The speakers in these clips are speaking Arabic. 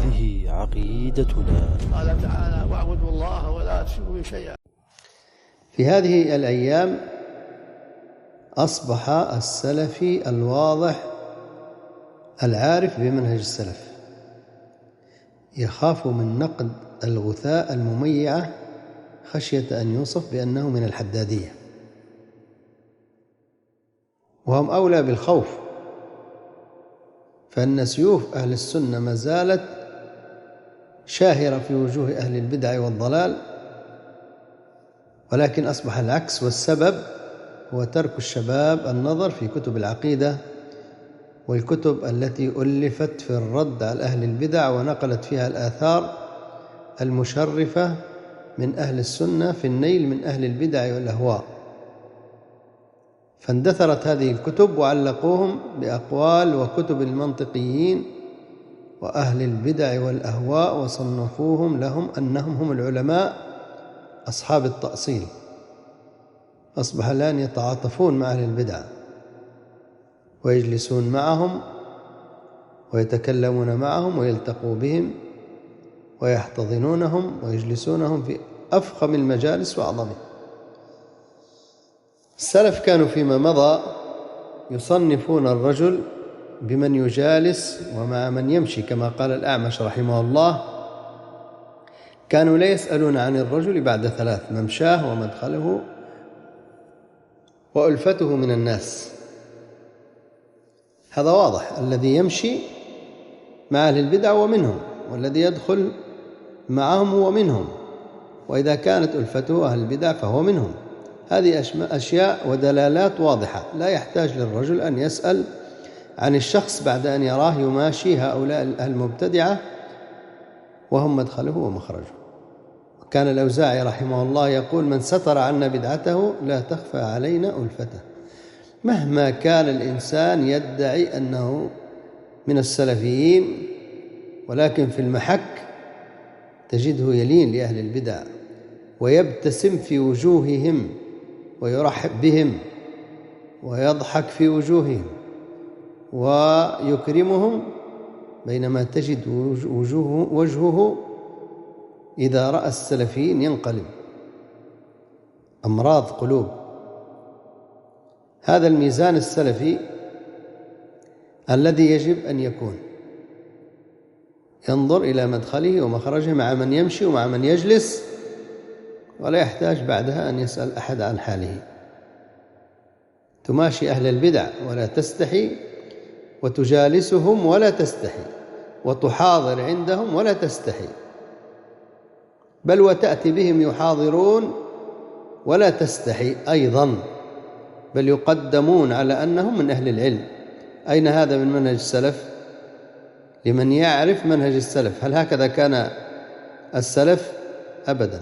هذه عقيدتنا. قال تعالى: واعبدوا الله ولا تشركوا به شيئا. في هذه الأيام أصبح السلفي الواضح العارف بمنهج السلف يخاف من نقد الغثاء المميعة خشية أن يوصف بأنه من الحدادية، وهم أولى بالخوف، فإن سيوف أهل السنة ما زالت شاهرة في وجوه أهل البدع والضلال، ولكن أصبح العكس، والسبب هو ترك الشباب النظر في كتب العقيدة والكتب التي ألفت في الرد على أهل البدع ونقلت فيها الآثار المشرفة من أهل السنة في النيل من أهل البدع والأهواء. فاندثرت هذه الكتب وعلقوهم بأقوال وكتب المنطقيين وأهل البدع والأهواء، وصنفوهم لهم أنهم هم العلماء أصحاب التأصيل. أصبح الآن يتعاطفون مع أهل البدع ويجلسون معهم ويتكلمون معهم ويلتقوا بهم ويحتضنونهم ويجلسونهم في أفخم المجالس وأعظمها. السلف كانوا فيما مضى يصنفون الرجل بمن يجالس ومع من يمشي، كما قال الأعمش رحمه الله: كانوا لا يسألون عن الرجل بعد 3: ممشاه ومدخله وألفته من الناس. هذا واضح، الذي يمشي مع أهل البدع ومنهم، والذي يدخل معهم هو منهم، وإذا كانت ألفته أهل البدع فهو منهم. هذه أشياء ودلالات واضحة، لا يحتاج للرجل أن يسأل عن الشخص بعد أن يراه يماشي هؤلاء المبتدعة وهم مدخله ومخرجه. كان الأوزاعي رحمه الله يقول: من ستر عنا بدعته لا تخفى علينا ألفته. مهما كان الإنسان يدعي أنه من السلفيين، ولكن في المحك تجده يلين لأهل البدع ويبتسم في وجوههم ويرحب بهم ويضحك في وجوههم ويكرمهم، بينما تجد وجهه إذا رأى السلفيين ينقلب. أمراض قلوب. هذا الميزان السلفي الذي يجب أن يكون ينظر إلى مدخله ومخرجه مع من يمشي ومع من يجلس، ولا يحتاج بعدها أن يسأل أحد عن حاله. تماشي أهل البدع ولا تستحي، وتجالسهم ولا تستحي، وتحاضر عندهم ولا تستحي، بل وتأتي بهم يحاضرون ولا تستحي أيضا، بل يقدمون على أنهم من أهل العلم. أين هذا من منهج السلف؟ لمن يعرف منهج السلف. هل هكذا كان السلف؟ أبدا.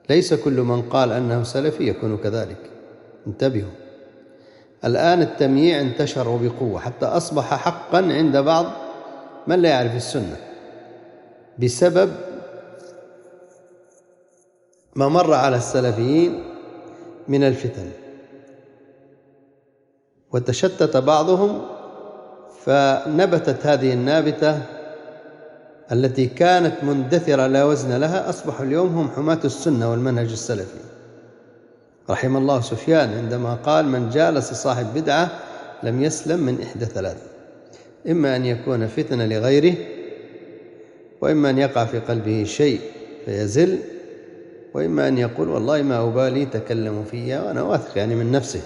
ليس كل من قال أنه سلفي يكون كذلك. انتبهوا، الآن التمييع انتشر بقوة حتى أصبح حقا عند بعض من لا يعرف السنة بسبب ما مر على السلفيين من الفتن، وتشتت بعضهم فنبتت هذه النابتة التي كانت مندثرة لا وزن لها. أصبحوا اليوم هم حماة السنة والمنهج السلفي. رحم الله سفيان عندما قال: من جالس صاحب بدعة لم يسلم من إحدى 3: إما أن يكون فتنة لغيره، وإما أن يقع في قلبه شيء فيزل، وإما أن يقول: والله ما أبالي تكلموا فيها وأنا واثق يعني من نفسه.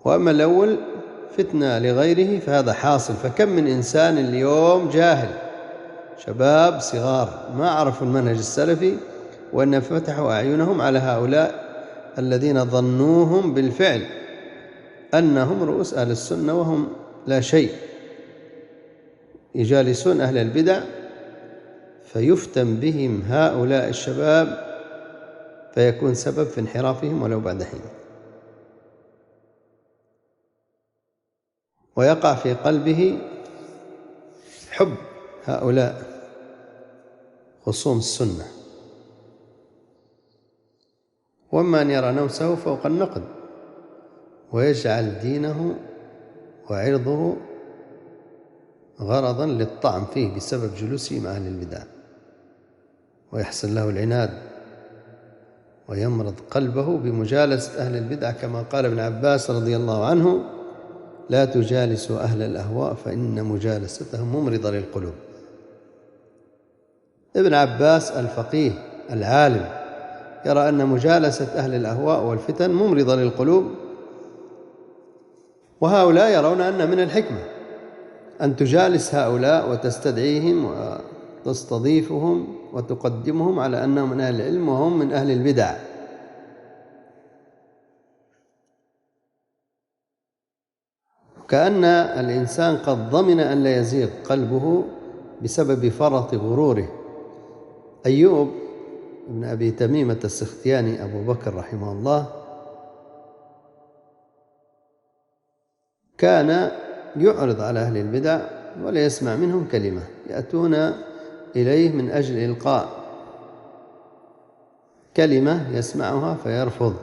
وأما الأول فتنة لغيره فهذا حاصل. فكم من إنسان اليوم جاهل، شباب صغار ما عرفوا المنهج السلفي، وأن فتحوا أعينهم على هؤلاء الذين ظنوهم بالفعل أنهم رؤوس أهل السنة وهم لا شيء، يجالسون أهل البدع فيفتن بهم هؤلاء الشباب فيكون سبب في انحرافهم ولو بعد حين، ويقع في قلبه حب هؤلاء خصوم السنة، وأما أن يرى نفسه فوق النقد ويجعل دينه وعرضه غرضا للطعن فيه بسبب جلوسه مع أهل البدع، ويحصل له العناد ويمرض قلبه بمجالسة أهل البدع، كما قال ابن عباس رضي الله عنه: لا تجالسوا أهل الأهواء فإن مجالستهم ممرضة للقلوب. ابن عباس الفقيه العالم يرى أن مجالسة أهل الأهواء والفتن ممرضة للقلوب، وهؤلاء يرون أن من الحكمة أن تجالس هؤلاء وتستدعيهم وتستضيفهم وتقدمهم على أنهم من أهل العلم وهم من أهل البدع. كأن الإنسان قد ضمن أن لا يزيغ قلبه بسبب فرط غروره. أيوب بن أبي تميمة السختياني أبو بكر رحمه الله كان يعرض على أهل البدع ولا يسمع منهم كلمة، يأتون إليه من أجل إلقاء كلمة يسمعها فيرفض.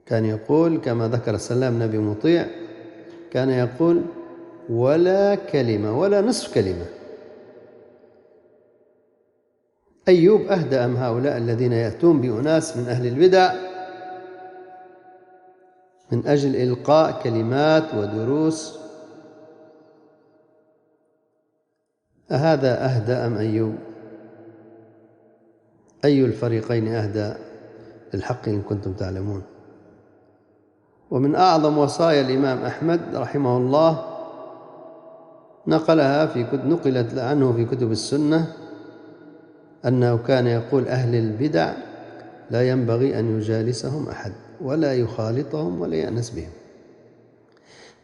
كان يقول كما ذكر سلام نبي مطيع، كان يقول: ولا كلمة ولا نصف كلمة. أيوب أهدى أم هؤلاء الذين يأتون بأناس من أهل البدع من أجل إلقاء كلمات ودروس؟ أهذا أهدى أم أيوب؟ أي الفريقين أهدى للحق إن كنتم تعلمون؟ ومن أعظم وصايا الإمام أحمد رحمه الله نقلت عنه في كتب السنة أنه كان يقول: أهل البدع لا ينبغي أن يجالسهم أحد ولا يخالطهم ولا يأنس بهم.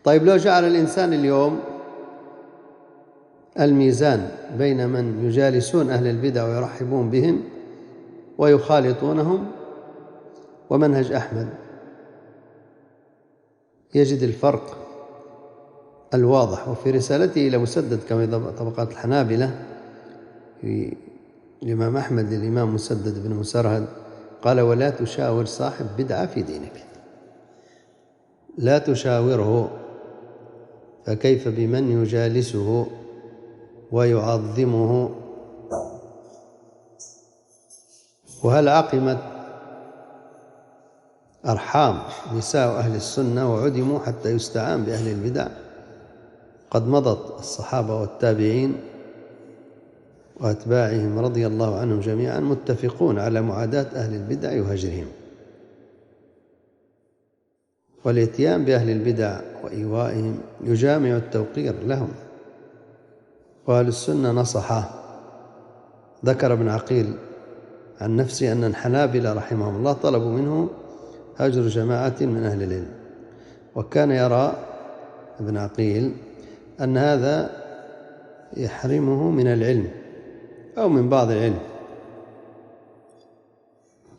طيب، لو جعل الإنسان اليوم الميزان بين من يجالسون أهل البدع ويرحبون بهم ويخالطونهم ومنهج أحمد، يجد الفرق الواضح. وفي رسالته إلى مسدد كما طبقات الحنابلة في الإمام أحمد للإمام مسدد بن مسرهد قال: ولا تشاور صاحب بدعة في دينك. لا تشاوره، فكيف بمن يجالسه ويعظمه؟ وهل عقمت أرحام نساء أهل السنة وعدموا حتى يستعان بأهل البدع؟ قد مضت الصحابة والتابعين وأتباعهم رضي الله عنهم جميعا متفقون على معاداة أهل البدع وهجرهم، والاتيان بأهل البدع وإيوائهم يجامع التوقير لهم. وأهل السنة نصحه. ذكر ابن عقيل عن نفسه أن الحنابلة رحمهم الله طلبوا منه هجر جماعة من أهل العلم، وكان يرى ابن عقيل أن هذا يحرمه من العلم أو من بعض العلم.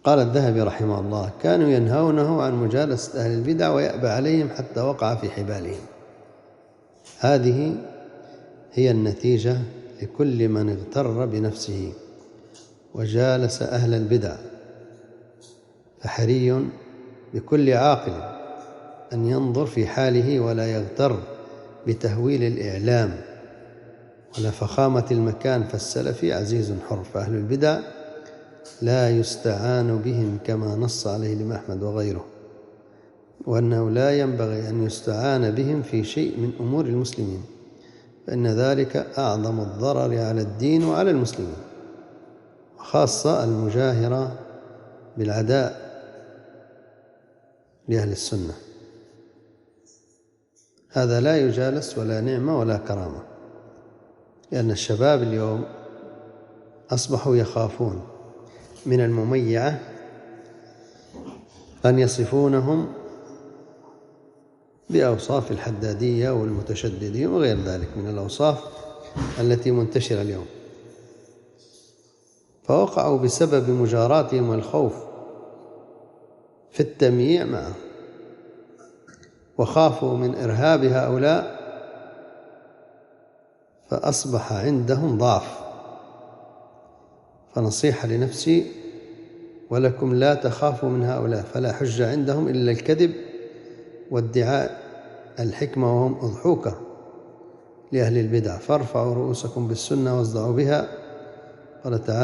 قال الذهبي رحمه الله: كانوا ينهونه عن مجالسة أهل البدع ويأبى عليهم حتى وقع في حبالهم. هذه هي النتيجة لكل من اغتر بنفسه وجالس أهل البدع. فحري بكل عاقل أن ينظر في حاله ولا يغتر بتهويل الإعلام ولا فخامة المكان، فالسلفي عزيز حر. فأهل البدع لا يستعان بهم كما نص عليه الإمام أحمد وغيره، وأنه لا ينبغي أن يستعان بهم في شيء من أمور المسلمين، فإن ذلك أعظم الضرر على الدين وعلى المسلمين، وخاصة المجاهرة بالعداء لأهل السنة. هذا لا يجالس ولا نعمة ولا كرامة، لأن الشباب اليوم أصبحوا يخافون من المميعة أن يصفونهم بأوصاف الحدادية والمتشددين وغير ذلك من الأوصاف التي منتشرة اليوم، فوقعوا بسبب مجاراتهم والخوف في التمييع معه، وخافوا من إرهاب هؤلاء، فأصبح عندهم ضعف. فنصيحة لنفسي ولكم: لا تخافوا من هؤلاء، فلا حجة عندهم إلا الكذب وادعاء الحكمة وهم أضحوكة لأهل البدع، فارفعوا رؤوسكم بالسنة واصدعوا بها. قال تعالى: